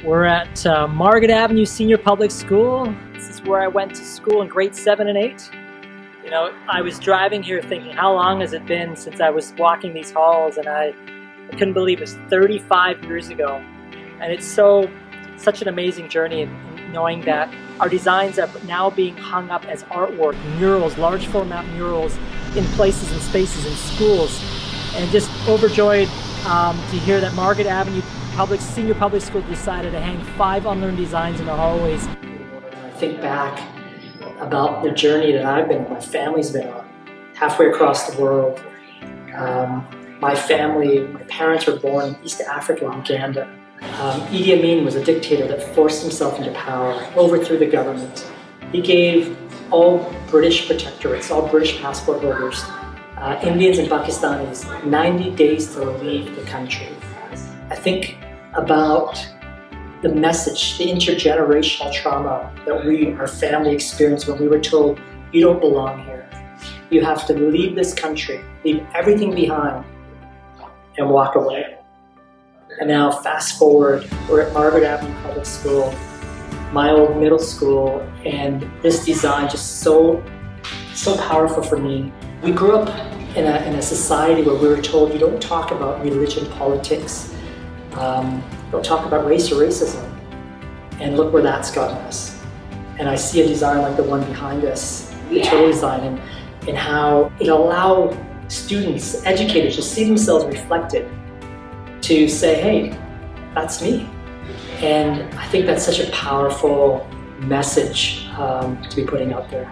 We're at Margaret Avenue Senior Public School. This is where I went to school in grades 7 and 8. You know, I was driving here thinking, how long has it been since I was walking these halls, and I couldn't believe it was 35 years ago. And it's such an amazing journey in knowing that our designs are now being hung up as artwork, murals, large format murals in places and spaces in schools. And just overjoyed to hear that Margaret Avenue Senior Public School decided to hang 5 unlearned designs in the hallways. I think back about the journey that I've been on, my family's been on, halfway across the world. My parents were born in East Africa, Uganda. Idi Amin was a dictator that forced himself into power, overthrew the government. He gave all British protectorates, all British passport holders, Indians and Pakistanis, 90 days to leave the country. I think about the message, the intergenerational trauma that our family experienced when we were told, you don't belong here. You have to leave this country, leave everything behind, and walk away. And now fast forward, we're at Margaret Avenue Public School, my old middle school, and this design just so powerful for me. We grew up in a society where we were told you don't talk about religion, politics, don't talk about race or racism. And look where that's gotten us. And I see a design like the one behind us, the turtle design, and how it allowed students, educators to see themselves reflected, to say, hey, that's me. And I think that's such a powerful message to be putting out there.